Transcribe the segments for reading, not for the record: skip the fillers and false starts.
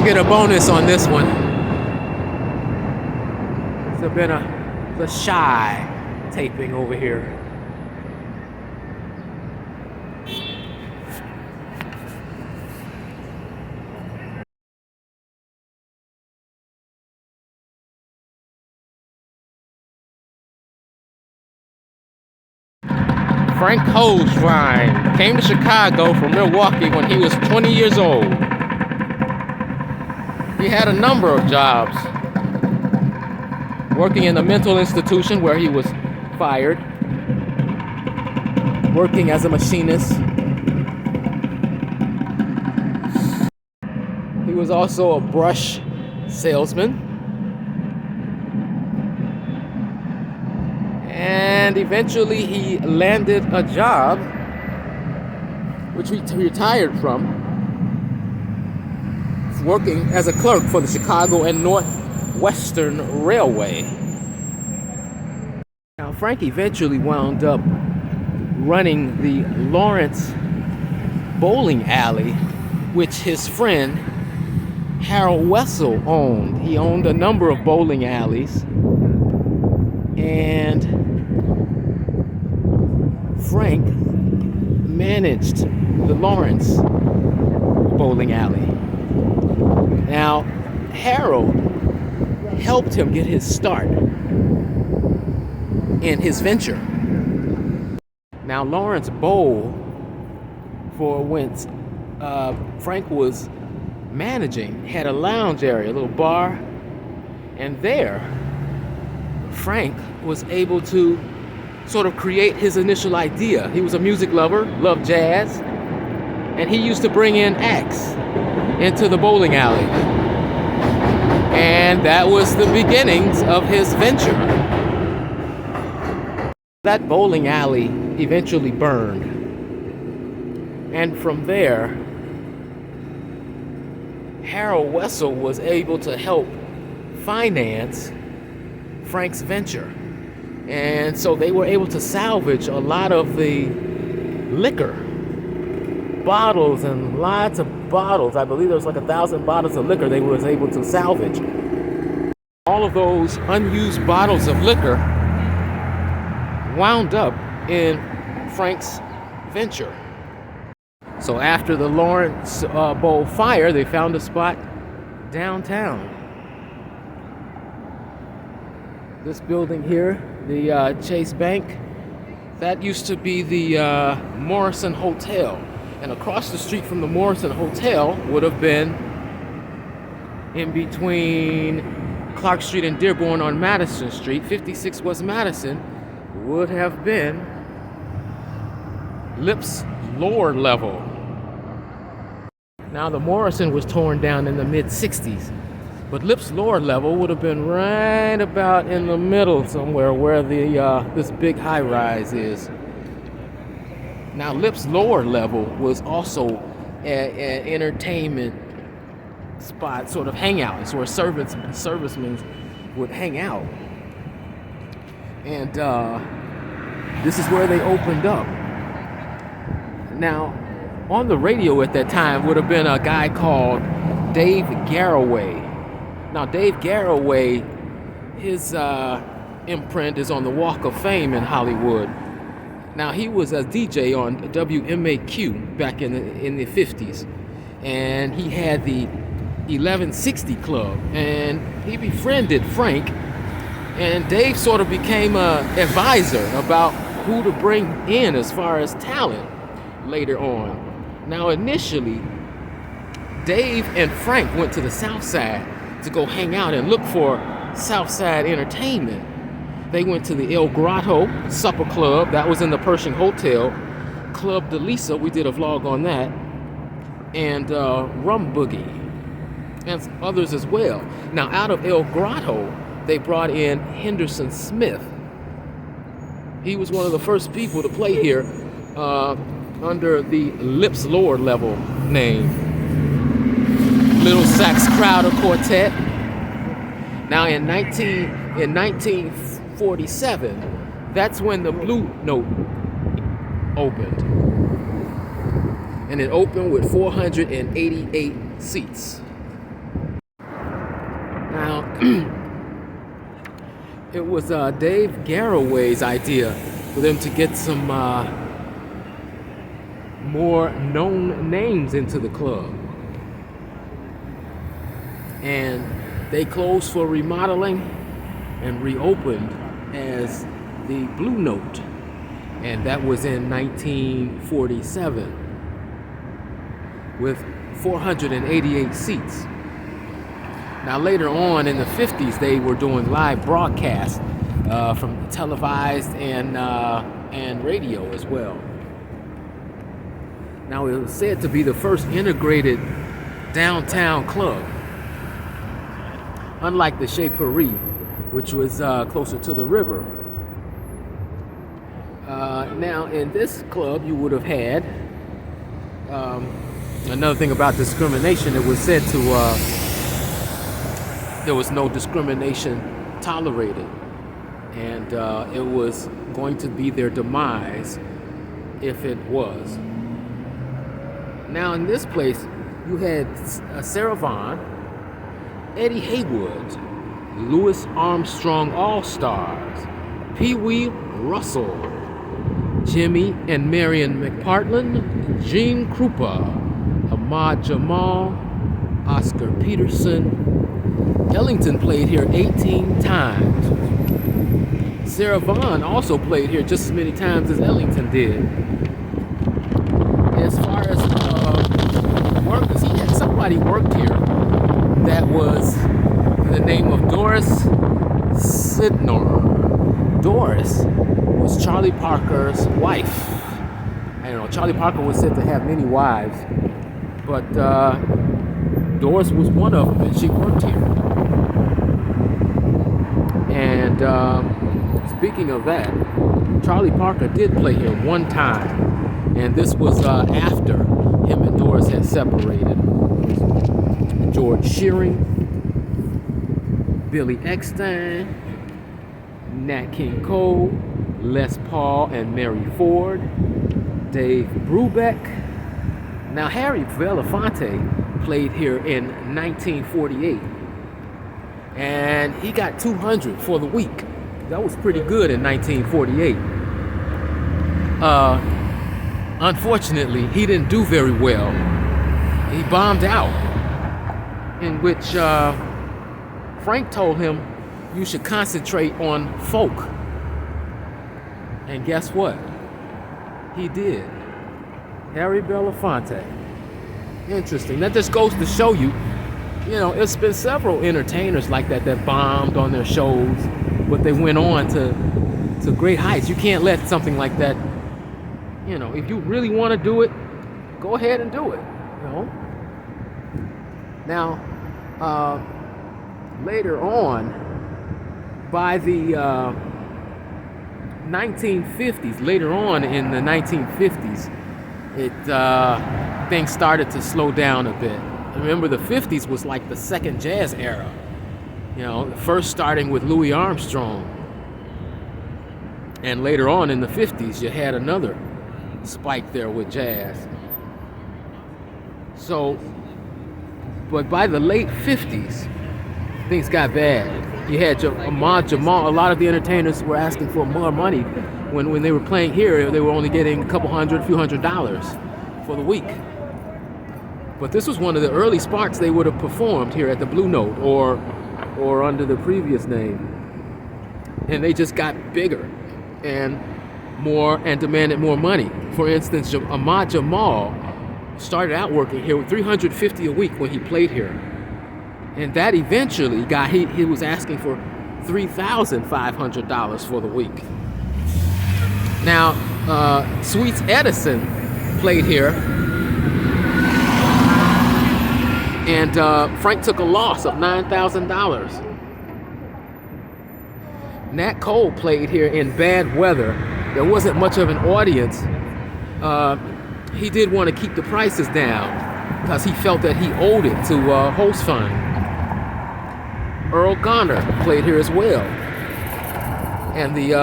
get a bonus on this one. It's been the shy taping over here. Frank Holzfeind came to Chicago from Milwaukee when he was 20 years old. He had a number of jobs. Working in a mental institution where he was fired. Working as a machinist. He was also a brush salesman. And eventually he landed a job, which he retired from, working as a clerk for the Chicago and Northwestern Railway. Now, Frank eventually wound up running the Lawrence bowling alley, which his friend Harold Wessel owned. He owned a number of bowling alleys, and Frank managed the Lawrence bowling alley. Now, Harold helped him get his start in his venture. Now, Lawrence Bowl, for whence Frank was managing, had a lounge area, a little bar, and there Frank was able to sort of create his initial idea. He was a music lover, loved jazz, and he used to bring in acts into the bowling alley. And that was the beginnings of his venture. That bowling alley eventually burned. And from there, Harold Wessel was able to help finance Frank's venture. And so they were able to salvage a lot of the liquor, bottles and lots of bottles. I believe there was like 1,000 bottles of liquor they was able to salvage. All of those unused bottles of liquor wound up in Frank's venture. So after the Lawrence Bowl fire, they found a spot downtown. This building here, the Chase Bank, that used to be the Morrison Hotel. And across the street from the Morrison Hotel would have been, in between Clark Street and Dearborn on Madison Street, 56 West Madison, would have been Lipp's lower level. Now, the Morrison was torn down in the mid-60s. But Lipp's lower level would have been right about in the middle somewhere where this big high-rise is. Now, Lipp's lower level was also an entertainment spot, sort of hangout. It's where servicemen would hang out. And this is where they opened up. Now, on the radio at that time would have been a guy called Dave Garrowary. Now, Dave Garrowary, his imprint is on the Walk of Fame in Hollywood. Now, he was a DJ on WMAQ back in the 50s. And he had the 1160 Club. And he befriended Frank. And Dave sort of became an advisor about who to bring in as far as talent later on. Now, initially, Dave and Frank went to the South Side to go hang out and look for Southside entertainment. They went to the El Grotto Supper Club, that was in the Pershing Hotel, Club de Lisa, we did a vlog on that, and Rum Boogie, and others as well. Now, out of El Grotto, they brought in Henderson Smith. He was one of the first people to play here under the Lipp's lower level name. Little Sax Crowder Quartet. Now, in 1947, that's when the Blue Note opened. And it opened with 488 seats. It was Dave Garroway's idea for them to get some more known names into the club. And they closed for remodeling and reopened as the Blue Note. And that was in 1947 with 488 seats. Now later on in the 50s, they were doing live broadcasts from televised and radio as well. Now it was said to be the first integrated downtown club, unlike the Chez Paris, which was closer to the river. Now in this club, you would have had another thing about discrimination. It was said to there was no discrimination tolerated, and it was going to be their demise if it was. Now in this place, you had Sarah Vaughn, Eddie Haywood, Louis Armstrong All-Stars, Pee Wee Russell, Jimmy and Marion McPartland, Gene Krupa, Ahmad Jamal, Oscar Peterson. Ellington played here 18 times. Sarah Vaughn also played here just as many times as Ellington did. As far as workers, he had somebody worked here that was the name of Doris Sidnor. Doris was Charlie Parker's wife. I don't know, Charlie Parker was said to have many wives, but Doris was one of them, and she worked here. And speaking of that, Charlie Parker did play here one time, and this was after him and Doris had separated. George Shearing, Billy Eckstein, Nat King Cole, Les Paul and Mary Ford, Dave Brubeck. Now Harry Belafonte played here in 1948, and he got 200 for the week. That was pretty good in 1948. Unfortunately, he didn't do very well. He bombed out, in which Frank told him, "You should concentrate on folk." And guess what? He did. Harry Belafonte. Interesting. That just goes to show you, it's been several entertainers like that bombed on their shows, but they went on to great heights. You can't let something like that, if you really want to do it, go ahead and do it, Now, later on, by the 1950s, later on in the 1950s, things started to slow down a bit. Remember, the 50s was like the second jazz era. First starting with Louis Armstrong. And later on in the 50s, you had another spike there with jazz. So, but by the late 50s, things got bad. You had Ahmad Jamal. A lot of the entertainers were asking for more money. When they were playing here, they were only getting a few hundred dollars for the week. But this was one of the early spots they would have performed here at the Blue Note or under the previous name. And they just got bigger and more and demanded more money. For instance, Ahmad Jamal started out working here with $350 a week when he played here. And that eventually he was asking for $3,500 for the week. Now, Sweets Edison played here, and Frank took a loss of $9,000. Nat Cole played here in bad weather. There wasn't much of an audience. He did want to keep the prices down because he felt that he owed it to Holzfeind. Earl Garner played here as well. And the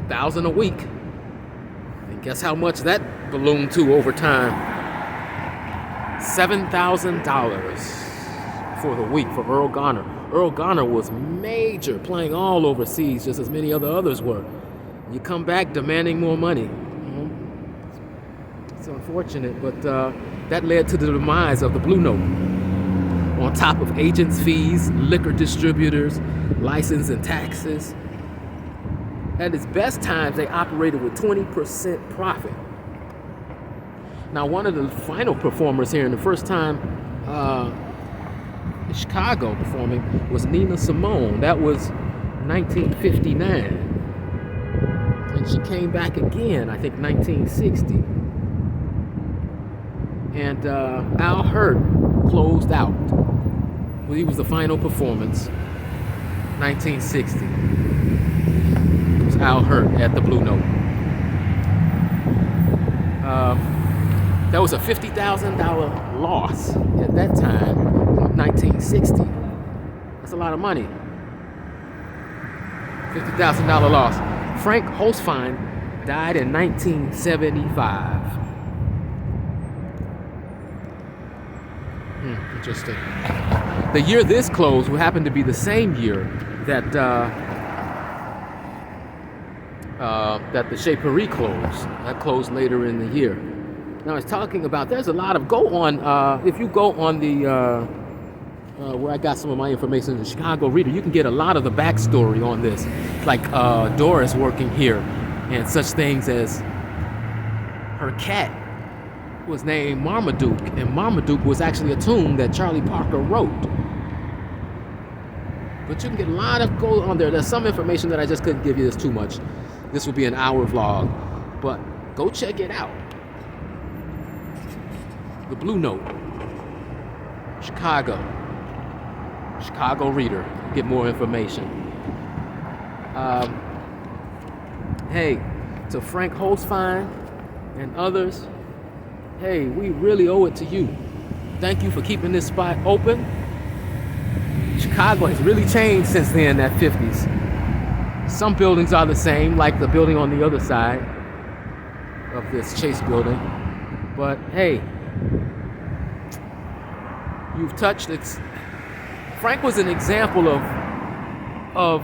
$1,000 a week. And guess how much that ballooned to over time? $7,000 for the week for Earl Garner. Earl Garner was major, playing all overseas, just as many others were. You come back demanding more money. It's unfortunate, but that led to the demise of the Blue Note. On top of agents' fees, liquor distributors, license and taxes. At its best times, they operated with 20% profit. Now, one of the final performers here, and the first time in Chicago performing, was Nina Simone. That was 1959. And she came back again, I think, 1960. And Al Hurt closed out. Well, he was the final performance, 1960. It was Al Hurt at the Blue Note. That was a $50,000 loss at that time, 1960. That's a lot of money. $50,000 loss. Frank Holzfeind died in 1975. Interesting. The year this closed would happen to be the same year that that the Chez Paris closed. That closed later in the year. Now it's talking about, there's a lot of, if you go on the, where I got some of my information, the Chicago Reader, you can get a lot of the backstory on this. Like Doris working here, and such things as her cat was named Marmaduke, and Marmaduke was actually a tune that Charlie Parker wrote. But you can get a lot of go on there. There's some information that I just couldn't give you. It's too much. This will be an hour vlog, but go check it out. The Blue Note, Chicago Reader. Get more information. Hey, to Frank Holzfeind and others, hey, we really owe it to you. Thank you for keeping this spot open. Chicago has really changed since then, that 50s. Some buildings are the same, like the building on the other side of this Chase building. But hey, you've touched it. Frank was an example of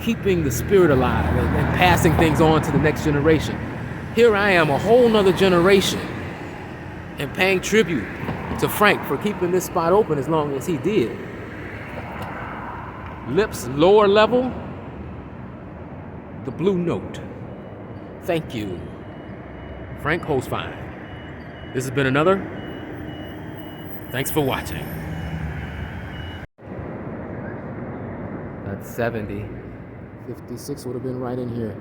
keeping the spirit alive and passing things on to the next generation. Here I am, a whole nother generation, and paying tribute to Frank for keeping this spot open as long as he did. Lipp's lower level, the Blue Note. Thank you, Frank Holzfeind. This has been another. Thanks for watching. That's 70. 56 would have been right in here.